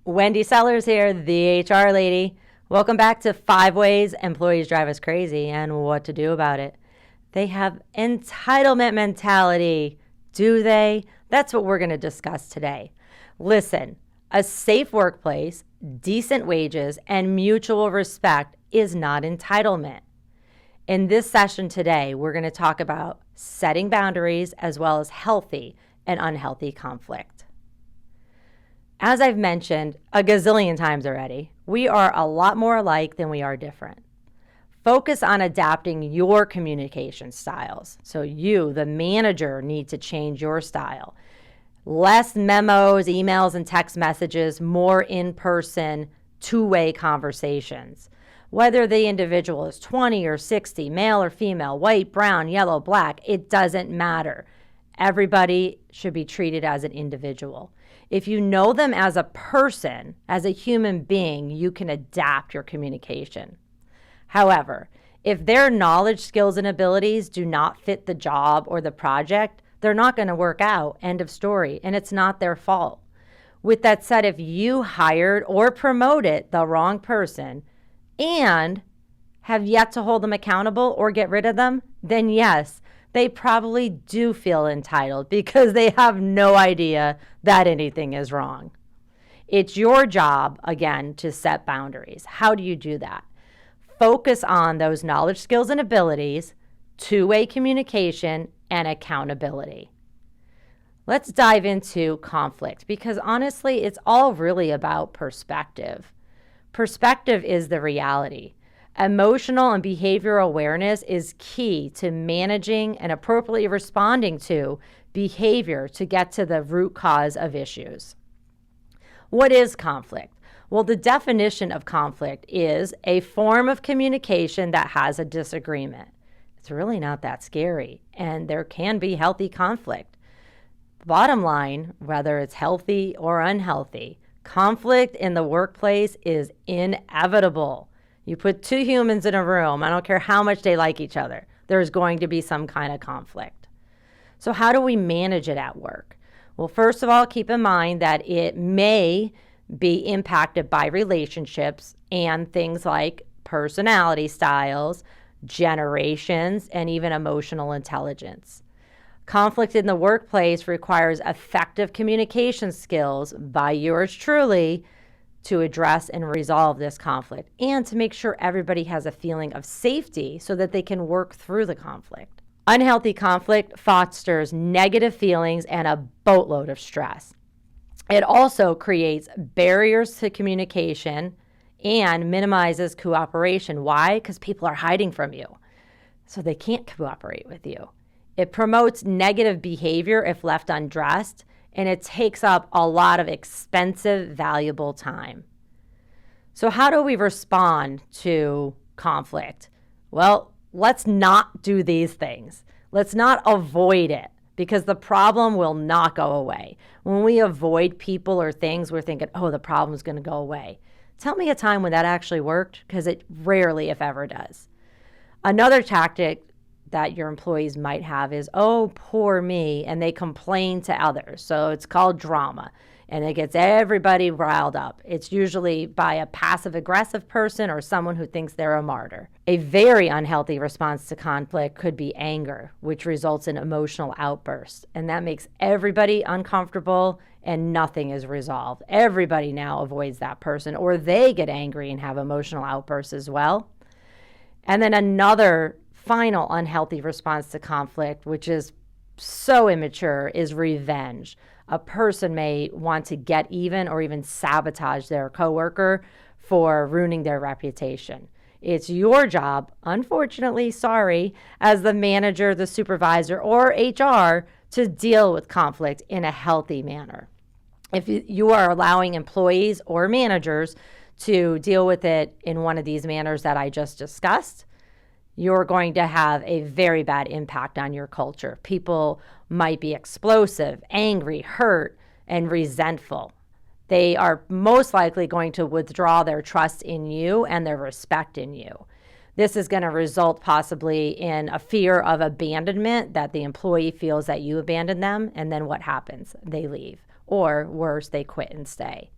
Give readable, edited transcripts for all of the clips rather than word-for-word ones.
Wendy Sellers here, the HR lady. Welcome back to 5 Ways Employees Drive Us Crazy and What to Do About It. They have entitlement mentality. Do they? That's what we're going to discuss today. Listen, a safe workplace, decent wages, and mutual respect is not entitlement. In this session today, we're going to talk about setting boundaries as well as healthy and unhealthy conflict. As I've mentioned a gazillion times already, we are a lot more alike than we are different. Focus on adapting your communication styles. So you, the manager, need to change your style. Less memos, emails, and text messages, more in-person, two-way conversations. Whether the individual is 20 or 60, male or female, white, brown, yellow, black, it doesn't matter. Everybody should be treated as an individual. If you know them as a person, as a human being, you can adapt your communication. However, if their knowledge, skills, and abilities do not fit the job or the project, they're not going to work out. End of story. And it's not their fault. With that said, if you hired or promoted the wrong person and have yet to hold them accountable or get rid of them, then yes, they probably do feel entitled because they have no idea that anything is wrong. It's your job, again, to set boundaries. How do you do that? Focus on those knowledge, skills, and abilities, two-way communication, and accountability. Let's dive into conflict because honestly, it's all really about perspective. Perspective is the reality. Emotional and behavioral awareness is key to managing and appropriately responding to behavior to get to the root cause of issues. What is conflict? Well, the definition of conflict is a form of communication that has a disagreement. It's really not that scary, and there can be healthy conflict. Bottom line, whether it's healthy or unhealthy, conflict in the workplace is inevitable. You put two humans in a room, I don't care how much they like each other, there's going to be some kind of conflict. So how do we manage it at work? Well, first of all, keep in mind that it may be impacted by relationships and things like personality styles, generations, and even emotional intelligence. Conflict in the workplace requires effective communication skills by yours truly to address and resolve this conflict and to make sure everybody has a feeling of safety so that they can work through the conflict. Unhealthy conflict fosters negative feelings and a boatload of stress. It also creates barriers to communication and minimizes cooperation. Why? Because people are hiding from you, so they can't cooperate with you. It promotes negative behavior if left undressed, and it takes up a lot of expensive, valuable time. So how do we respond to conflict? Well, let's not do these things. Let's not avoid it because the problem will not go away. When we avoid people or things, we're thinking, oh, the problem's going to go away. Tell me a time when that actually worked, because it rarely, if ever, does. Another tactic that your employees might have is, oh, poor me, and they complain to others. So it's called drama, and it gets everybody riled up. It's usually by a passive-aggressive person or someone who thinks they're a martyr. A very unhealthy response to conflict could be anger, which results in emotional outbursts, and that makes everybody uncomfortable and nothing is resolved. Everybody now avoids that person, or they get angry and have emotional outbursts as well. And then another final unhealthy response to conflict, which is so immature, is revenge. A person may want to get even or even sabotage their coworker for ruining their reputation. It's your job, unfortunately, sorry, as the manager, the supervisor, or HR to deal with conflict in a healthy manner. If you are allowing employees or managers to deal with it in one of these manners that I just discussed, you're going to have a very bad impact on your culture. People might be explosive, angry, hurt, and resentful. They are most likely going to withdraw their trust in you and their respect in you. This is going to result possibly in a fear of abandonment, that the employee feels that you abandoned them, and then what happens? They leave. Or worse, they quit and stay.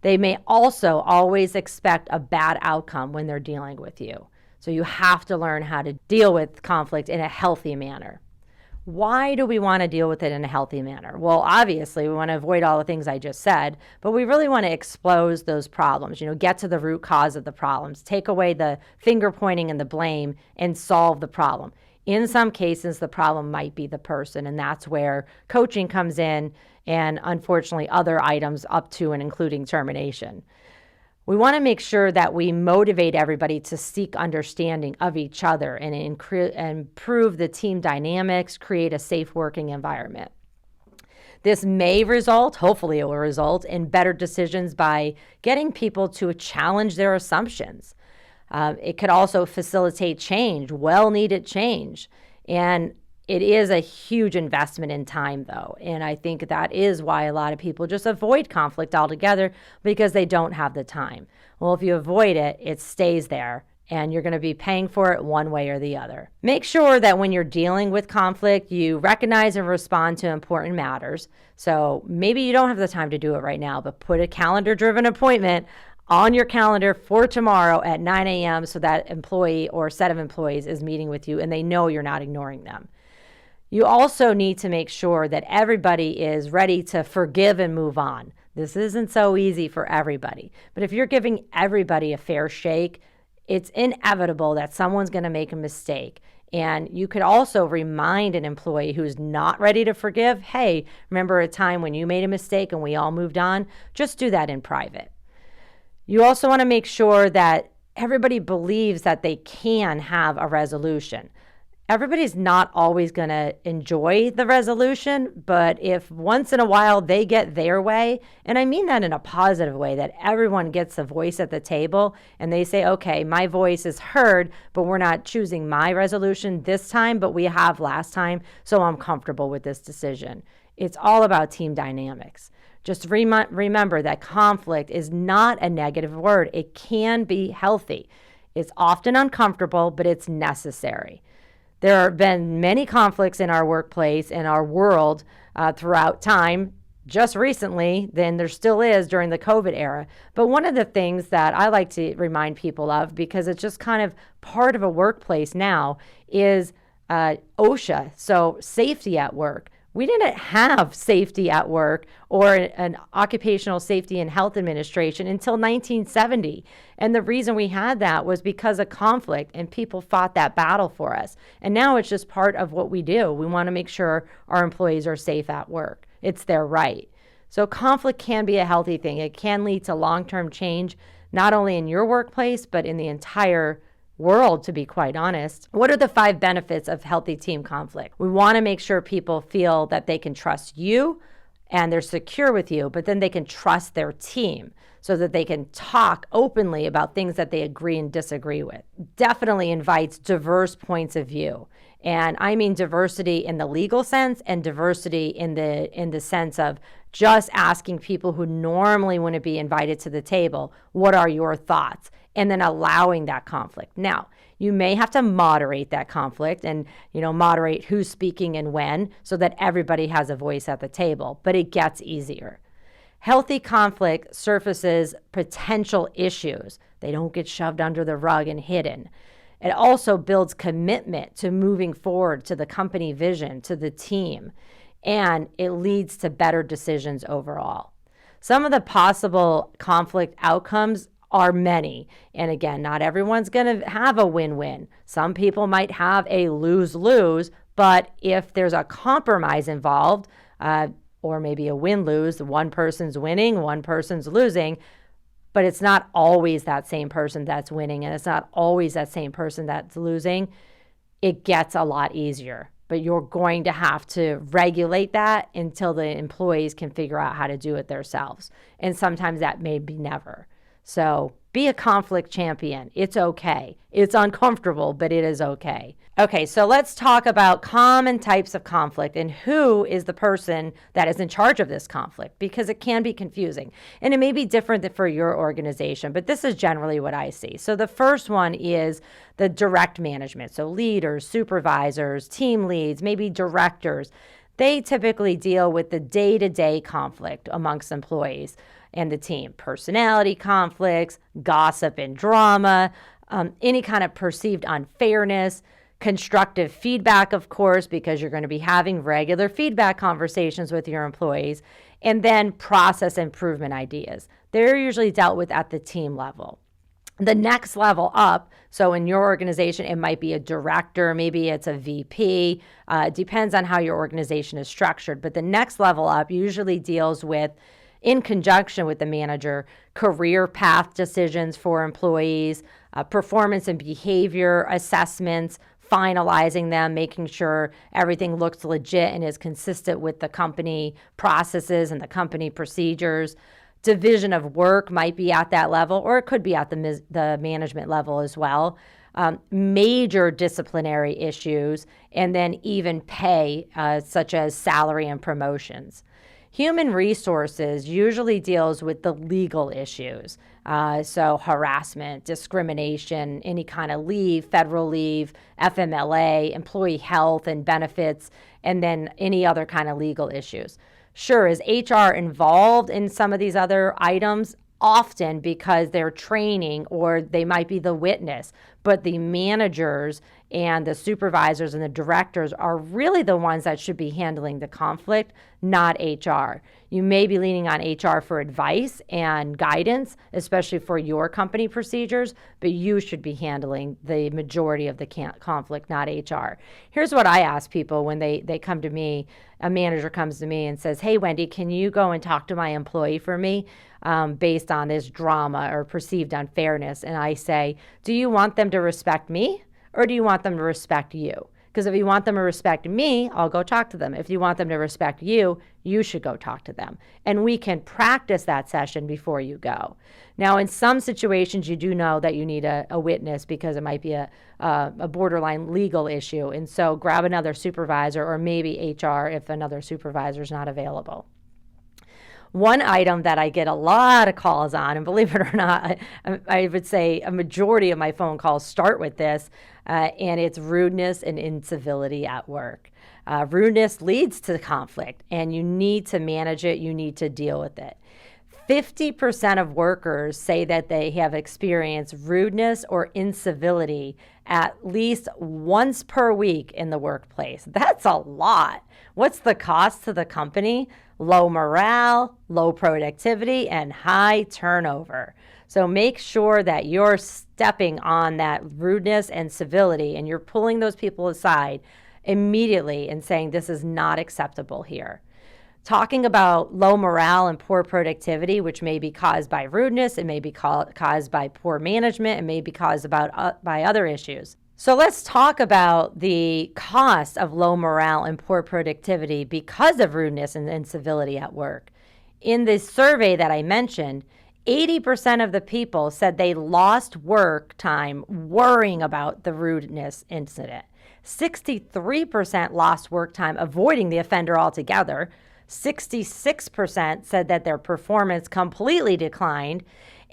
They may also always expect a bad outcome when they're dealing with you. So you have to learn how to deal with conflict in a healthy manner. Why do we want to deal with it in a healthy manner? Well, obviously, we want to avoid all the things I just said, but we really want to expose those problems, get to the root cause of the problems, take away the finger pointing and the blame, and solve the problem. In some cases, the problem might be the person, and that's where coaching comes in, and unfortunately, other items up to and including termination. We want to make sure that we motivate everybody to seek understanding of each other and improve the team dynamics, create a safe working environment. This may result, hopefully it will result, in better decisions by getting people to challenge their assumptions. It could also facilitate change, well-needed change. And it is a huge investment in time, though, and I think that is why a lot of people just avoid conflict altogether because they don't have the time. Well, if you avoid it, it stays there, and you're going to be paying for it one way or the other. Make sure that when you're dealing with conflict, you recognize and respond to important matters. So maybe you don't have the time to do it right now, but put a calendar-driven appointment on your calendar for tomorrow at 9 a.m. so that employee or set of employees is meeting with you and they know you're not ignoring them. You also need to make sure that everybody is ready to forgive and move on. This isn't so easy for everybody, but if you're giving everybody a fair shake, it's inevitable that someone's going to make a mistake. And you could also remind an employee who's not ready to forgive, hey, remember a time when you made a mistake and we all moved on? Just do that in private. You also want to make sure that everybody believes that they can have a resolution. Everybody's not always going to enjoy the resolution, but if once in a while they get their way, and I mean that in a positive way, that everyone gets a voice at the table and they say, okay, my voice is heard, but we're not choosing my resolution this time, but we have last time, so I'm comfortable with this decision. It's all about team dynamics. Just remember that conflict is not a negative word. It can be healthy. It's often uncomfortable, but it's necessary. There have been many conflicts in our workplace, in our world throughout time, just recently, than there still is during the COVID era. But one of the things that I like to remind people of, because it's just kind of part of a workplace now, is OSHA, so safety at work. We didn't have safety at work or an Occupational Safety and Health Administration until 1970. And the reason we had that was because of conflict, and people fought that battle for us. And now it's just part of what we do. We want to make sure our employees are safe at work. It's their right. So conflict can be a healthy thing. It can lead to long-term change, not only in your workplace, but in the entire world, to be quite honest. What are the 5 benefits of healthy team conflict? We want to make sure people feel that they can trust you and they're secure with you, but then they can trust their team so that they can talk openly about things that they agree and disagree with. Definitely invites diverse points of view. And I mean diversity in the legal sense and diversity in the sense of just asking people who normally wouldn't be invited to the table, what are your thoughts? And then allowing that conflict. Now, you may have to moderate that conflict and, moderate who's speaking and when so that everybody has a voice at the table, but it gets easier. Healthy conflict surfaces potential issues. They don't get shoved under the rug and hidden. It also builds commitment to moving forward to the company vision, to the team, and it leads to better decisions overall. Some of the possible conflict outcomes are many. And again, not everyone's going to have a win-win. Some people might have a lose-lose, but if there's a compromise involved, or maybe a win-lose, one person's winning, one person's losing, but it's not always that same person that's winning, and it's not always that same person that's losing, it gets a lot easier. But you're going to have to regulate that until the employees can figure out how to do it themselves. And sometimes that may be never. So be a conflict champion. It's okay. It's uncomfortable, but it is okay. Okay, so let's talk about common types of conflict and who is the person that is in charge of this conflict, because it can be confusing. And it may be different for your organization, but this is generally what I see. So the first one is the direct management. So leaders, supervisors, team leads, maybe directors. They typically deal with the day-to-day conflict amongst employees. and the team. Personality conflicts, gossip and drama, any kind of perceived unfairness, constructive feedback, of course, because you're going to be having regular feedback conversations with your employees, and then process improvement ideas. They're usually dealt with at the team level. The next level up, so in your organization, it might be a director, maybe it's a VP, depends on how your organization is structured. But the next level up usually deals with, in conjunction with the manager, career path decisions for employees, performance and behavior assessments, finalizing them, making sure everything looks legit and is consistent with the company processes and the company procedures. Division of work might be at that level, or it could be at the management level as well. Major disciplinary issues, and then even pay, such as salary and promotions. Human resources usually deals with the legal issues. So harassment, discrimination, any kind of leave, federal leave, FMLA, employee health and benefits, and then any other kind of legal issues. Sure, is HR involved in some of these other items? Often, because they're training or they might be the witness, but the managers and the supervisors and the directors are really the ones that should be handling the conflict, not HR. You may be leaning on HR for advice and guidance, especially for your company procedures, but you should be handling the majority of the conflict, not HR. Here's what I ask people when they come to me. A manager comes to me and says, "Hey, Wendy, can you go and talk to my employee for me based on this drama or perceived unfairness?" And I say, "Do you want them to respect me or do you want them to respect you? Because if you want them to respect me, I'll go talk to them. If you want them to respect you, you should go talk to them." And we can practice that session before you go. Now, in some situations, you do know that you need a witness because it might be a borderline legal issue. And so grab another supervisor or maybe HR if another supervisor is not available. One item that I get a lot of calls on, and believe it or not, I would say a majority of my phone calls start with this, and it's rudeness and incivility at work. Rudeness leads to conflict, and you need to manage it. You need to deal with it. 50% of workers say that they have experienced rudeness or incivility at least once per week in the workplace. That's a lot. What's the cost to the company? Low morale, low productivity, and high turnover. So make sure that you're stepping on that rudeness and civility and you're pulling those people aside immediately and saying this is not acceptable here. Talking about low morale and poor productivity, which may be caused by rudeness, it may be caused by poor management, it may be caused by other issues. So let's talk about the cost of low morale and poor productivity because of rudeness and incivility at work. In the survey that I mentioned, 80% of the people said they lost work time worrying about the rudeness incident. 63% lost work time avoiding the offender altogether. 66% said that their performance completely declined.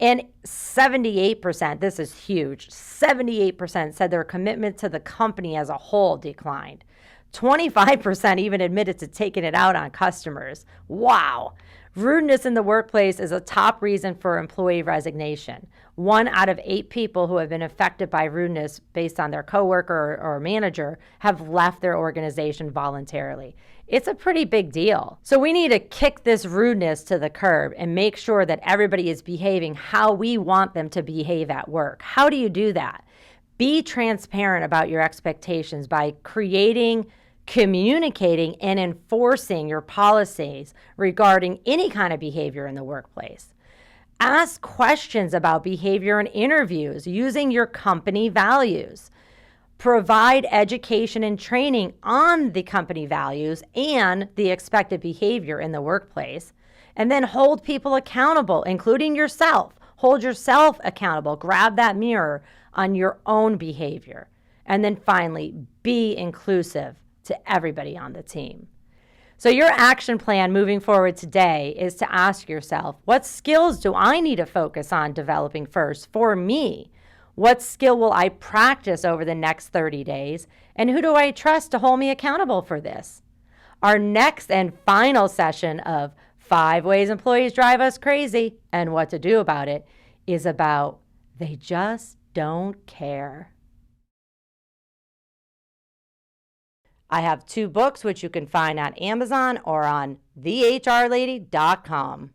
And 78%, this is huge, 78% said their commitment to the company as a whole declined. 25% even admitted to taking it out on customers. Wow. Rudeness in the workplace is a top reason for employee resignation. 1 out of 8 people who have been affected by rudeness based on their coworker or manager have left their organization voluntarily. It's a pretty big deal. So we need to kick this rudeness to the curb and make sure that everybody is behaving how we want them to behave at work. How do you do that? Be transparent about your expectations by creating, communicating, and enforcing your policies regarding any kind of behavior in the workplace. Ask questions about behavior in interviews using your company values. Provide education and training on the company values and the expected behavior in the workplace. And then hold people accountable, including yourself. Hold yourself accountable. Grab that mirror on your own behavior. And then finally, be inclusive to everybody on the team. So your action plan moving forward today is to ask yourself, what skills do I need to focus on developing first for me? What skill will I practice over the next 30 days? And who do I trust to hold me accountable for this? Our next and final session of 5 Ways Employees Drive Us Crazy and What to Do About It is about they just don't care. I have 2 books which you can find on Amazon or on thehrlady.com.